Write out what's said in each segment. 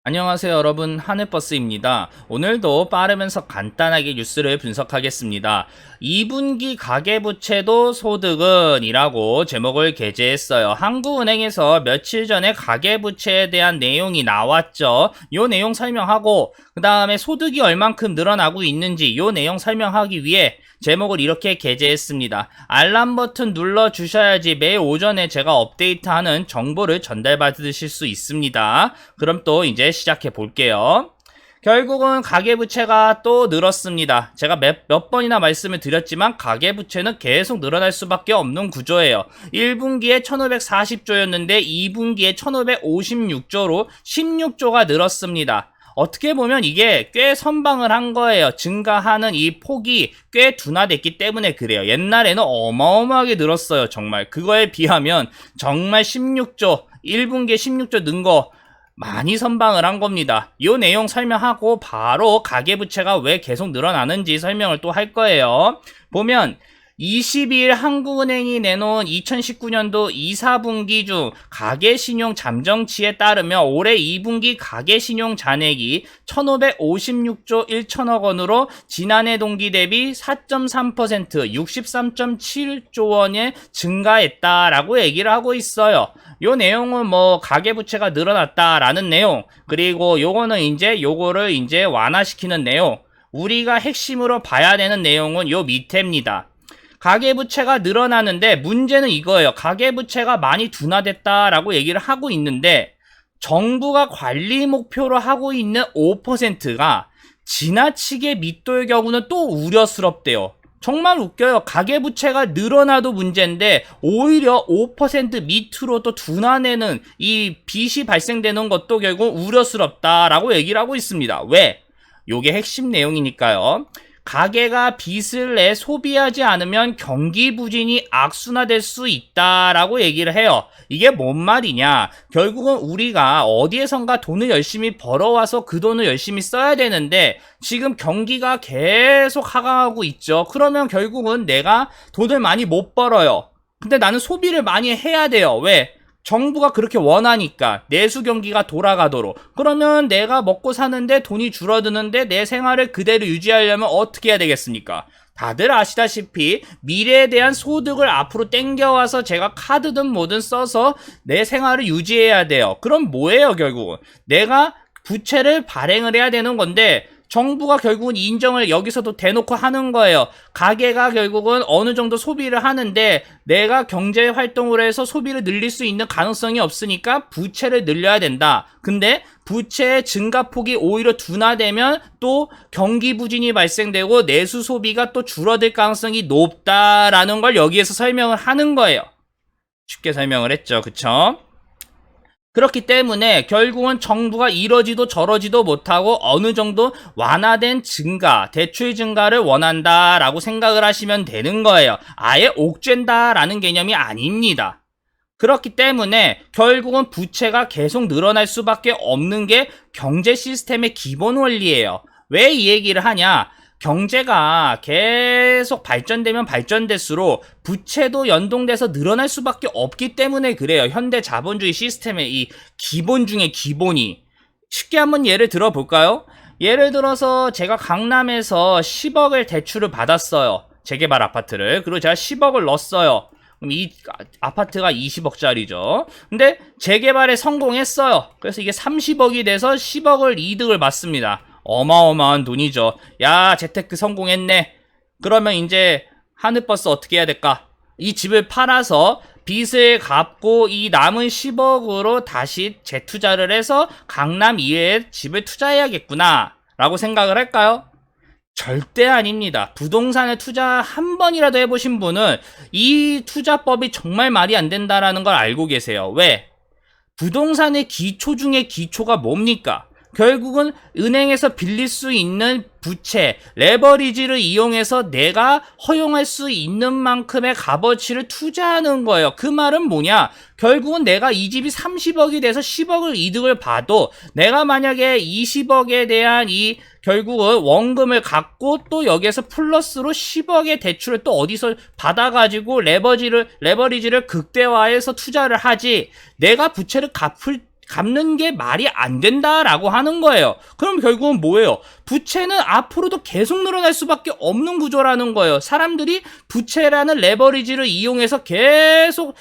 안녕하세요 여러분, 하늘버스입니다. 오늘도 빠르면서 간단하게 뉴스를 분석하겠습니다. 2분기 가계부채도 소득은 이라고 제목을 게재했어요. 한국은행에서 며칠 전에 가계부채에 대한 내용이 나왔죠. 요 내용 설명하고 그 다음에 소득이 얼만큼 늘어나고 있는지 요 내용 설명하기 위해 제목을 이렇게 게재했습니다. 알람 버튼 눌러주셔야지 매일 오전에 제가 업데이트하는 정보를 전달받으실 수 있습니다. 그럼 또 이제 시작해 볼게요. 결국은 가계부채가 또 늘었습니다. 제가 몇 번이나 말씀을 드렸지만 가계부채는 계속 늘어날 수밖에 없는 구조예요. 1분기에 1540조였는데 2분기에 1556조로 16조가 늘었습니다. 어떻게 보면 이게 꽤 선방을 한 거예요. 증가하는 이 폭이 꽤 둔화됐기 때문에 그래요. 옛날에는 어마어마하게 늘었어요. 정말 그거에 비하면 정말 16조 1분기에 16조 는 거 많이 선방을 한 겁니다. 이 내용 설명하고 바로 가계부채가 왜 계속 늘어나는지 설명을 또 할 거예요. 보면 22일 한국은행이 내놓은 2019년도 2, 4분기 중 가계신용 잠정치에 따르면 올해 2분기 가계신용 잔액이 1556조 1천억 원으로 지난해 동기 대비 4.3% 63.7조 원에 증가했다라고 얘기를 하고 있어요. 요 내용은 뭐 가계부채가 늘어났다라는 내용, 그리고 요거는 요거를 완화시키는 내용, 우리가 핵심으로 봐야 되는 내용은 요 밑에입니다. 가계부채가 늘어나는데 문제는 이거예요. 가계부채가 많이 둔화됐다라고 얘기를 하고 있는데 정부가 관리 목표로 하고 있는 5%가 지나치게 밑돌 경우는 또 우려스럽대요. 정말 웃겨요. 가계부채가 늘어나도 문제인데 오히려 5% 밑으로 또 둔화되는 이 빚이 발생되는 것도 결국 우려스럽다라고 얘기를 하고 있습니다. 왜? 요게 핵심 내용이니까요. 가계가 빚을 내 소비하지 않으면 경기 부진이 악순화될 수 있다라고 얘기를 해요. 이게 뭔 말이냐? 결국은 우리가 어디에선가 돈을 열심히 벌어와서 그 돈을 열심히 써야 되는데 지금 경기가 계속 하강하고 있죠. 그러면 결국은 내가 돈을 많이 못 벌어요. 근데 나는 소비를 많이 해야 돼요. 왜? 정부가 그렇게 원하니까 내수 경기가 돌아가도록. 그러면 내가 먹고 사는데 돈이 줄어드는데 내 생활을 그대로 유지하려면 어떻게 해야 되겠습니까? 다들 아시다시피 미래에 대한 소득을 앞으로 땡겨와서 제가 카드든 뭐든 써서 내 생활을 유지해야 돼요. 그럼 뭐예요 결국은? 내가 부채를 발행을 해야 되는 건데 정부가 결국은 인정을 여기서도 대놓고 하는 거예요. 가계가 결국은 어느 정도 소비를 하는데 내가 경제 활동을 해서 소비를 늘릴 수 있는 가능성이 없으니까 부채를 늘려야 된다. 근데 부채의 증가폭이 오히려 둔화되면 또 경기 부진이 발생되고 내수 소비가 또 줄어들 가능성이 높다라는 걸 여기에서 설명을 하는 거예요. 쉽게 설명을 했죠. 그쵸? 그렇기 때문에 결국은 정부가 이러지도 저러지도 못하고 어느 정도 완화된 증가, 대출 증가를 원한다라고 생각을 하시면 되는 거예요. 아예 옥죄다라는 개념이 아닙니다. 그렇기 때문에 결국은 부채가 계속 늘어날 수밖에 없는 게 경제 시스템의 기본 원리예요. 왜 이 얘기를 하냐? 경제가 계속 발전되면 발전될수록 부채도 연동돼서 늘어날 수밖에 없기 때문에 그래요. 현대 자본주의 시스템의 이 기본 중에 기본이. 쉽게 한번 예를 들어볼까요? 예를 들어서 제가 강남에서 10억을 대출을 받았어요. 재개발 아파트를. 그리고 제가 10억을 넣었어요. 그럼 이 아파트가 20억짜리죠. 근데 재개발에 성공했어요. 그래서 이게 30억이 돼서 10억을 이득을 받습니다. 어마어마한 돈이죠. 야, 재테크 성공했네. 그러면 이제 하늘버스 어떻게 해야 될까? 이 집을 팔아서 빚을 갚고 이 남은 10억으로 다시 재투자를 해서 강남 이외에 집을 투자해야겠구나 라고 생각을 할까요? 절대 아닙니다. 부동산에 투자 한 번이라도 해보신 분은 이 투자법이 정말 말이 안 된다라는 걸 알고 계세요. 왜? 부동산의 기초 중에 기초가 뭡니까? 결국은 은행에서 빌릴 수 있는 부채, 레버리지를 이용해서 내가 허용할 수 있는 만큼의 값어치를 투자하는 거예요. 그 말은 뭐냐? 결국은 내가 이 집이 30억이 돼서 10억을 이득을 봐도 내가 만약에 20억에 대한 이 결국은 원금을 갖고 또 여기에서 플러스로 10억의 대출을 또 어디서 받아가지고 레버리지를 극대화해서 투자를 하지, 내가 부채를 갚는 게 말이 안 된다라고 하는 거예요. 그럼 결국은 뭐예요? 부채는 앞으로도 계속 늘어날 수밖에 없는 구조라는 거예요. 사람들이 부채라는 레버리지를 이용해서 계속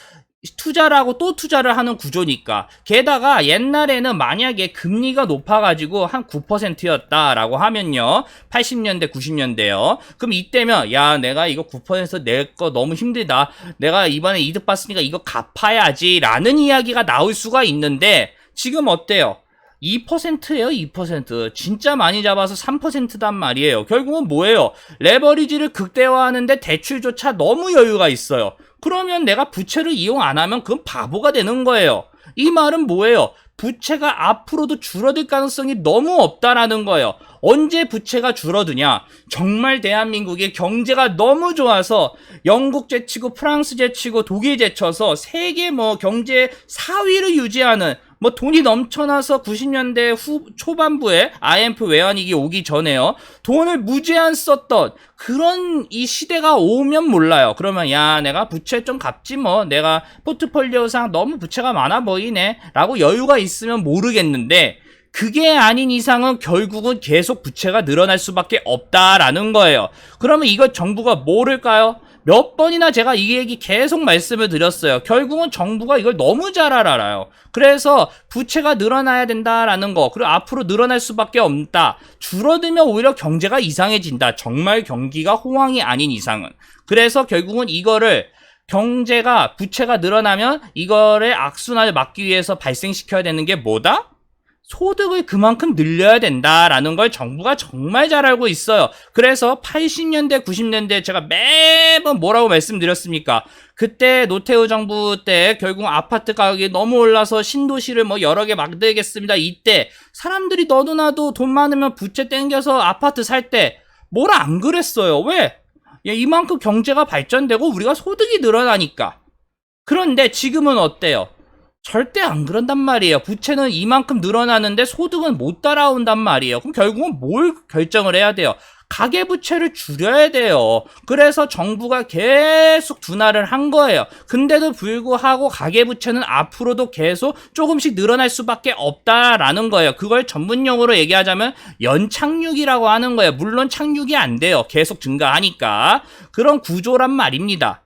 투자를 하고 또 투자를 하는 구조니까. 게다가 옛날에는 만약에 금리가 높아가지고 한 9%였다라고 하면요, 80년대 90년대요, 그럼 이때면 야, 내가 이거 9% 낼 거 너무 힘들다, 내가 이번에 이득 봤으니까 이거 갚아야지 라는 이야기가 나올 수가 있는데, 지금 어때요? 2%예요, 2%. 진짜 많이 잡아서 3%단 말이에요. 결국은 뭐예요? 레버리지를 극대화하는데 대출조차 너무 여유가 있어요. 그러면 내가 부채를 이용 안 하면 그건 바보가 되는 거예요. 이 말은 뭐예요? 부채가 앞으로도 줄어들 가능성이 너무 없다라는 거예요. 언제 부채가 줄어드냐? 정말 대한민국의 경제가 너무 좋아서 영국 제치고 프랑스 제치고 독일 제쳐서 세계 경제 4위를 유지하는, 돈이 넘쳐나서 90년대 초반부에 IMF 외환위기 오기 전에요, 돈을 무제한 썼던 그런 이 시대가 오면 몰라요. 그러면 야, 내가 부채 좀 갚지 내가 포트폴리오상 너무 부채가 많아 보이네 라고 여유가 있으면 모르겠는데, 그게 아닌 이상은 결국은 계속 부채가 늘어날 수밖에 없다라는 거예요. 그러면 이걸 정부가 모를까요? 몇 번이나 제가 이 얘기 계속 말씀을 드렸어요. 결국은 정부가 이걸 너무 잘 알아요. 그래서 부채가 늘어나야 된다라는 거, 그리고 앞으로 늘어날 수밖에 없다. 줄어들면 오히려 경제가 이상해진다. 정말 경기가 호황이 아닌 이상은. 그래서 결국은 이거를, 경제가, 부채가 늘어나면 이거를 악순환을 막기 위해서 발생시켜야 되는 게 뭐다? 소득을 그만큼 늘려야 된다라는 걸 정부가 정말 잘 알고 있어요. 그래서 80년대, 90년대 제가 매번 뭐라고 말씀드렸습니까? 그때 노태우 정부 때 결국 아파트 가격이 너무 올라서 신도시를 여러 개 만들겠습니다. 이때 사람들이 너도나도 돈 많으면 부채 땡겨서 아파트 살 때 뭐라 안 그랬어요. 왜? 이만큼 경제가 발전되고 우리가 소득이 늘어나니까. 그런데 지금은 어때요? 절대 안 그런단 말이에요. 부채는 이만큼 늘어나는데 소득은 못 따라온단 말이에요. 그럼 결국은 뭘 결정을 해야 돼요? 가계부채를 줄여야 돼요. 그래서 정부가 계속 둔화를 한 거예요. 근데도 불구하고 가계부채는 앞으로도 계속 조금씩 늘어날 수밖에 없다라는 거예요. 그걸 전문용어로 얘기하자면 연착륙이라고 하는 거예요. 물론 착륙이 안 돼요. 계속 증가하니까. 그런 구조란 말입니다.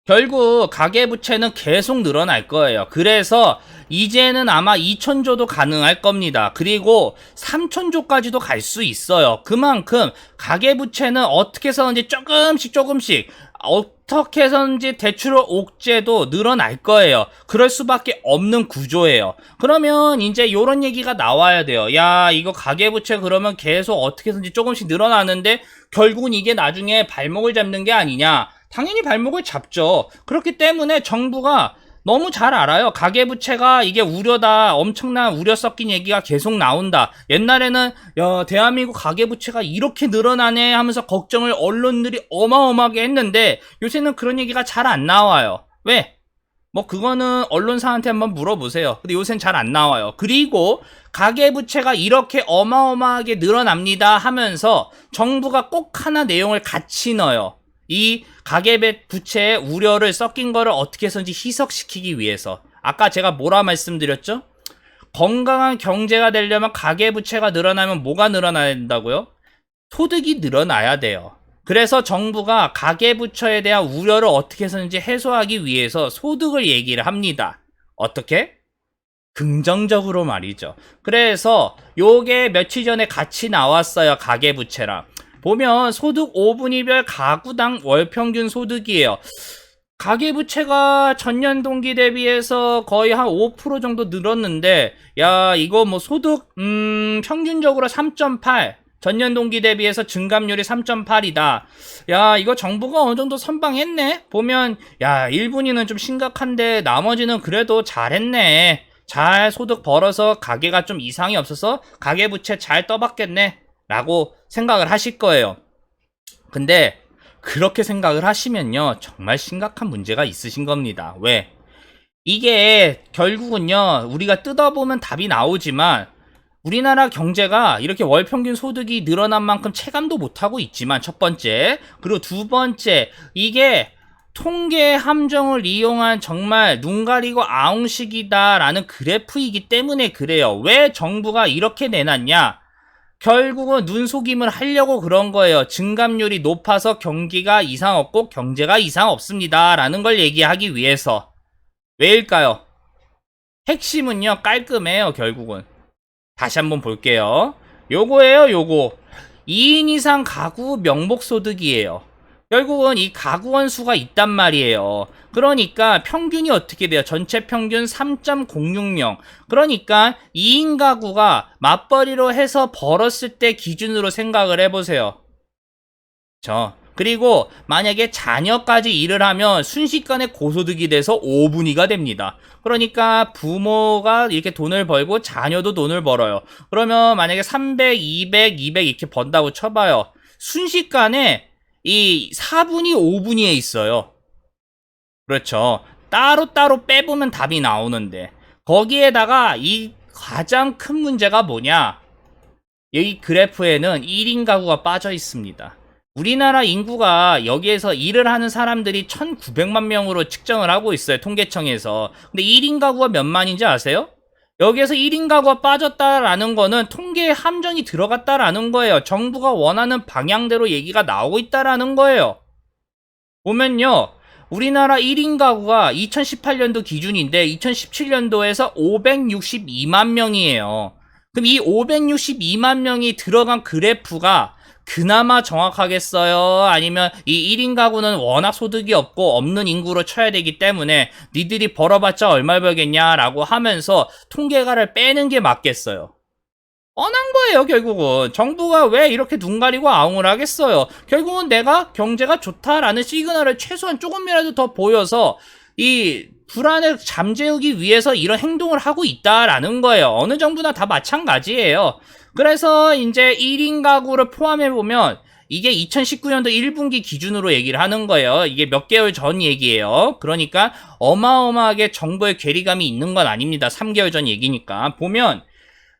결국 가계부채는 계속 늘어날 거예요. 그래서 이제는 아마 2,000조도 가능할 겁니다. 그리고 3,000조까지도 갈 수 있어요. 그만큼 가계부채는 어떻게 해서든지 조금씩 어떻게 해서든지 대출을 옥죄도 늘어날 거예요. 그럴 수밖에 없는 구조예요. 그러면 이제 요런 얘기가 나와야 돼요. 야, 이거 가계부채 그러면 계속 어떻게 해서든지 조금씩 늘어나는데 결국은 이게 나중에 발목을 잡는 게 아니냐? 당연히 발목을 잡죠. 그렇기 때문에 정부가 너무 잘 알아요. 가계부채가 이게 우려다, 엄청난 우려 섞인 얘기가 계속 나온다. 옛날에는 야, 대한민국 가계부채가 이렇게 늘어나네 하면서 걱정을 언론들이 어마어마하게 했는데 요새는 그런 얘기가 잘 안 나와요. 왜? 그거는 언론사한테 한번 물어보세요. 근데 요새는 잘 안 나와요. 그리고 가계부채가 이렇게 어마어마하게 늘어납니다 하면서 정부가 꼭 하나 내용을 같이 넣어요. 이 가계부채의 우려를 섞인 거를 어떻게 해서든지 희석시키기 위해서. 아까 제가 뭐라 말씀드렸죠? 건강한 경제가 되려면 가계부채가 늘어나면 뭐가 늘어나야 된다고요? 소득이 늘어나야 돼요. 그래서 정부가 가계부채에 대한 우려를 어떻게 해서든지 해소하기 위해서 소득을 얘기를 합니다. 어떻게? 긍정적으로 말이죠. 그래서 요게 며칠 전에 같이 나왔어요. 가계부채랑. 보면 소득 5분위별 가구당 월평균 소득이에요. 가계부채가 전년 동기 대비해서 거의 한 5% 정도 늘었는데, 야, 이거 소득 평균적으로 3.8, 전년 동기 대비해서 증감률이 3.8이다. 야, 이거 정부가 어느 정도 선방했네. 보면 야, 1분위는 좀 심각한데 나머지는 그래도 잘했네. 잘 소득 벌어서 가계가 좀 이상이 없어서 가계부채 잘 떠받겠네 라고 생각을 하실 거예요. 근데 그렇게 생각을 하시면요, 정말 심각한 문제가 있으신 겁니다. 왜? 이게 결국은요, 우리가 뜯어보면 답이 나오지만 우리나라 경제가 이렇게 월평균 소득이 늘어난 만큼 체감도 못하고 있지만, 첫 번째. 그리고 두 번째, 이게 통계 함정을 이용한 정말 눈 가리고 아웅식이다라는 그래프이기 때문에 그래요. 왜 정부가 이렇게 내놨냐? 결국은 눈속임을 하려고 그런 거예요. 증감률이 높아서 경기가 이상 없고 경제가 이상 없습니다. 라는 걸 얘기하기 위해서. 왜일까요? 핵심은요, 깔끔해요, 결국은. 다시 한번 볼게요. 요거예요, 요거. 2인 이상 가구 명목소득이에요. 결국은 이 가구원 수가 있단 말이에요. 그러니까 평균이 어떻게 돼요? 전체 평균 3.06명. 그러니까 2인 가구가 맞벌이로 해서 벌었을 때 기준으로 생각을 해보세요. 그리고 만약에 자녀까지 일을 하면 순식간에 고소득이 돼서 5분위가 됩니다. 그러니까 부모가 이렇게 돈을 벌고 자녀도 돈을 벌어요. 그러면 만약에 300, 200, 200 이렇게 번다고 쳐봐요. 순식간에 이 4분위, 5분위에 있어요. 그렇죠. 따로따로 빼보면 답이 나오는데 거기에다가 이 가장 큰 문제가 뭐냐? 이 그래프에는 1인 가구가 빠져 있습니다. 우리나라 인구가 여기에서 일을 하는 사람들이 1900만 명으로 측정을 하고 있어요. 통계청에서. 근데 1인 가구가 몇 만인지 아세요? 여기에서 1인 가구가 빠졌다라는 거는 통계에 함정이 들어갔다라는 거예요. 정부가 원하는 방향대로 얘기가 나오고 있다라는 거예요. 보면요. 우리나라 1인 가구가 2018년도 기준인데 2017년도에서 562만 명이에요. 그럼 이 562만 명이 들어간 그래프가 그나마 정확하겠어요? 아니면 이 1인 가구는 워낙 소득이 없고 없는 인구로 쳐야 되기 때문에 니들이 벌어봤자 얼마 벌겠냐라고 하면서 통계가를 빼는 게 맞겠어요? 뻔한 거예요, 결국은. 정부가 왜 이렇게 눈 가리고 아웅을 하겠어요? 결국은 내가 경제가 좋다라는 시그널을 최소한 조금이라도 더 보여서 이 불안을 잠재우기 위해서 이런 행동을 하고 있다라는 거예요. 어느 정부나 다 마찬가지예요. 그래서 이제 1인 가구를 포함해보면 이게 2019년도 1분기 기준으로 얘기를 하는 거예요. 이게 몇 개월 전 얘기예요. 그러니까 어마어마하게 정부의 괴리감이 있는 건 아닙니다. 3개월 전 얘기니까. 보면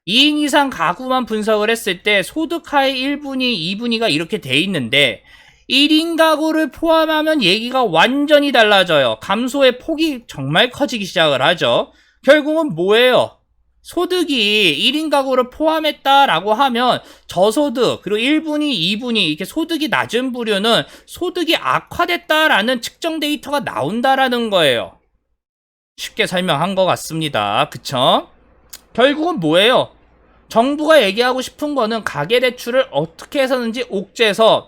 2인 이상 가구만 분석을 했을 때 소득하의 1분위, 2분위가 이렇게 돼 있는데 1인 가구를 포함하면 얘기가 완전히 달라져요. 감소의 폭이 정말 커지기 시작을 하죠. 결국은 뭐예요? 소득이 1인 가구를 포함했다라고 하면 저소득 그리고 1분위, 2분위 이렇게 소득이 낮은 부류는 소득이 악화됐다라는 측정 데이터가 나온다라는 거예요. 쉽게 설명한 것 같습니다. 그쵸? 결국은 뭐예요? 정부가 얘기하고 싶은 거는 가계대출을 어떻게 해서든지 옥죄서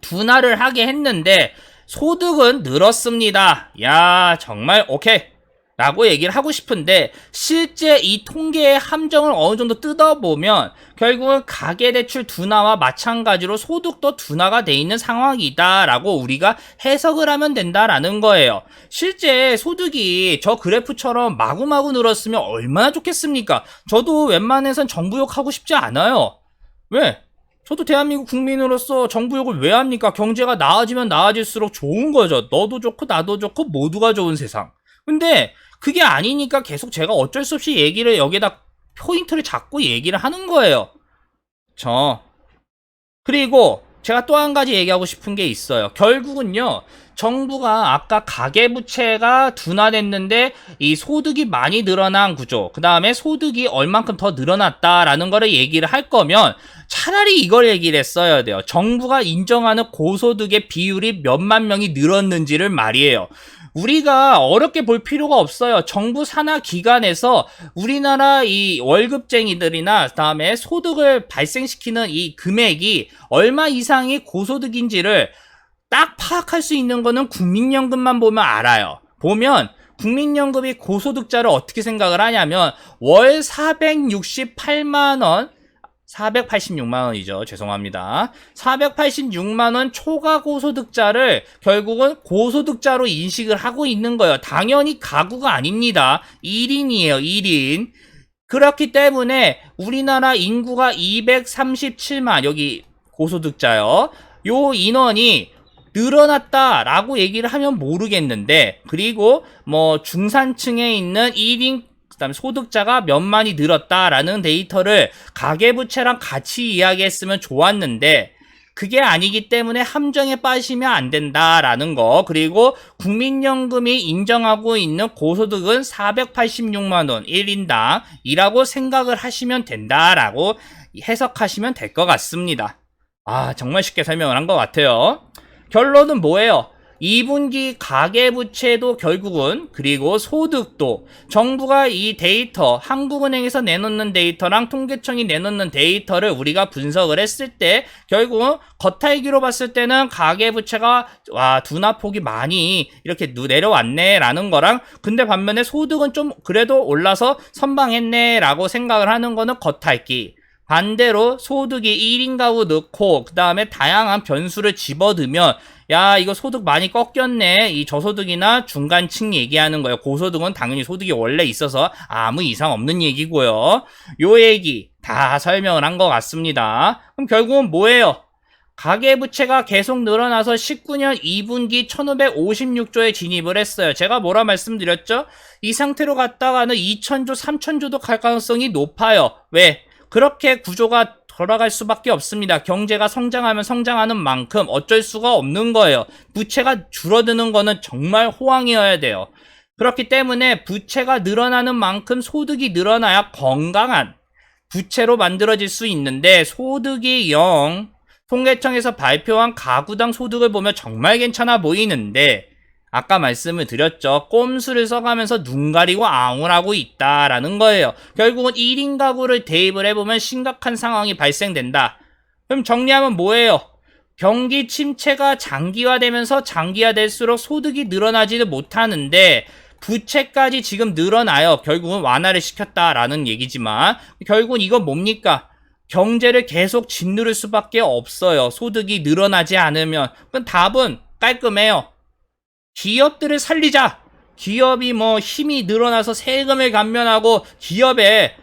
둔화를 하게 했는데 소득은 늘었습니다. 야, 정말 오케이 라고 얘기를 하고 싶은데 실제 이 통계의 함정을 어느 정도 뜯어보면 결국은 가계대출 둔화와 마찬가지로 소득도 둔화가 돼 있는 상황이다 라고 우리가 해석을 하면 된다라는 거예요. 실제 소득이 저 그래프처럼 마구마구 늘었으면 얼마나 좋겠습니까? 저도 웬만해선 정부 욕하고 싶지 않아요. 왜? 저도 대한민국 국민으로서 정부 욕을 왜 합니까? 경제가 나아지면 나아질수록 좋은 거죠. 너도 좋고 나도 좋고 모두가 좋은 세상. 근데 그게 아니니까 계속 제가 어쩔 수 없이 얘기를 여기다 포인트를 잡고 얘기를 하는 거예요. 그리고 제가 또 한 가지 얘기하고 싶은 게 있어요. 결국은요, 정부가 아까 가계부채가 둔화됐는데 이 소득이 많이 늘어난 구조, 그 다음에 소득이 얼만큼 더 늘어났다라는 거를 얘기를 할 거면 차라리 이걸 얘기를 했어야 돼요. 정부가 인정하는 고소득의 비율이 몇만 명이 늘었는지를 말이에요. 우리가 어렵게 볼 필요가 없어요. 정부 산하 기관에서 우리나라 이 월급쟁이들이나 그다음에 소득을 발생시키는 이 금액이 얼마 이상이 고소득인지를 딱 파악할 수 있는 거는 국민연금만 보면 알아요. 보면 국민연금이 고소득자를 어떻게 생각을 하냐면 월 468만원 486만원이죠. 죄송합니다. 486만원 초과 고소득자를 결국은 고소득자로 인식을 하고 있는 거예요. 당연히 가구가 아닙니다. 1인이에요. 1인. 그렇기 때문에 우리나라 인구가 237만, 여기 고소득자요. 요 인원이 늘어났다라고 얘기를 하면 모르겠는데, 그리고 뭐 중산층에 있는 1인 그 다음에 소득자가 몇만이 늘었다라는 데이터를 가계부채랑 같이 이야기했으면 좋았는데 그게 아니기 때문에 함정에 빠지면 안 된다라는 거. 그리고 국민연금이 인정하고 있는 고소득은 486만 원 1인당 이라고 생각을 하시면 된다라고 해석하시면 될 것 같습니다. 정말 쉽게 설명을 한 것 같아요. 결론은 뭐예요? 2분기 가계부채도 결국은, 그리고 소득도 정부가 이 데이터, 한국은행에서 내놓는 데이터랑 통계청이 내놓는 데이터를 우리가 분석을 했을 때 결국은 겉핥기로 봤을 때는 가계부채가 둔화폭이 많이 이렇게 내려왔네 라는 거랑, 근데 반면에 소득은 좀 그래도 올라서 선방했네 라고 생각을 하는 거는 겉핥기. 반대로 소득이 1인 가구 넣고 그 다음에 다양한 변수를 집어넣으면 야, 이거 소득 많이 꺾였네. 이 저소득이나 중간층 얘기하는 거예요. 고소득은 당연히 소득이 원래 있어서 아무 이상 없는 얘기고요. 요 얘기 다 설명을 한 것 같습니다. 그럼 결국은 뭐예요? 가계부채가 계속 늘어나서 19년 2분기 1556조에 진입을 했어요. 제가 뭐라 말씀드렸죠? 이 상태로 갔다가는 2000조, 3000조도 갈 가능성이 높아요. 왜? 그렇게 구조가 돌아갈 수밖에 없습니다. 경제가 성장하면 성장하는 만큼 어쩔 수가 없는 거예요. 부채가 줄어드는 거는 정말 호황이어야 돼요. 그렇기 때문에 부채가 늘어나는 만큼 소득이 늘어나야 건강한 부채로 만들어질 수 있는데, 소득이 0, 통계청에서 발표한 가구당 소득을 보면 정말 괜찮아 보이는데 아까 말씀을 드렸죠. 꼼수를 써가면서 눈 가리고 앙울하고 있다라는 거예요. 결국은 1인 가구를 대입을 해보면 심각한 상황이 발생된다. 그럼 정리하면 뭐예요? 경기 침체가 장기화되면서 장기화될수록 소득이 늘어나지를 못하는데 부채까지 지금 늘어나요. 결국은 완화를 시켰다라는 얘기지만 결국은 이건 뭡니까? 경제를 계속 짓누를 수밖에 없어요. 소득이 늘어나지 않으면. 그럼 답은 깔끔해요. 기업들을 살리자. 기업이 힘이 늘어나서 세금을 감면하고 기업에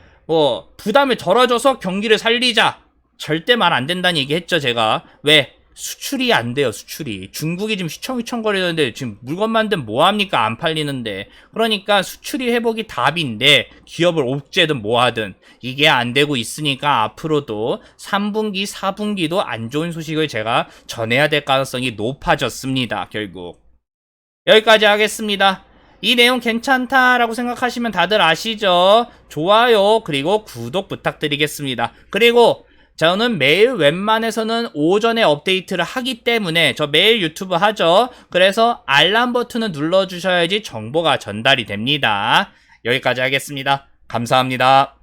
부담을 덜어줘서 경기를 살리자. 절대 말 안 된다는 얘기 했죠, 제가. 왜? 수출이 안 돼요, 수출이. 중국이 지금 휘청휘청거리는데 지금 물건 만들면 뭐합니까? 안 팔리는데. 그러니까 수출이 회복이 답인데 기업을 옥죄든 뭐하든 이게 안 되고 있으니까 앞으로도 3분기, 4분기도 안 좋은 소식을 제가 전해야 될 가능성이 높아졌습니다, 결국. 여기까지 하겠습니다. 이 내용 괜찮다라고 생각하시면 다들 아시죠? 좋아요 그리고 구독 부탁드리겠습니다. 그리고 저는 매일 웬만해서는 오전에 업데이트를 하기 때문에 저 매일 유튜브 하죠. 그래서 알람 버튼을 눌러주셔야지 정보가 전달이 됩니다. 여기까지 하겠습니다. 감사합니다.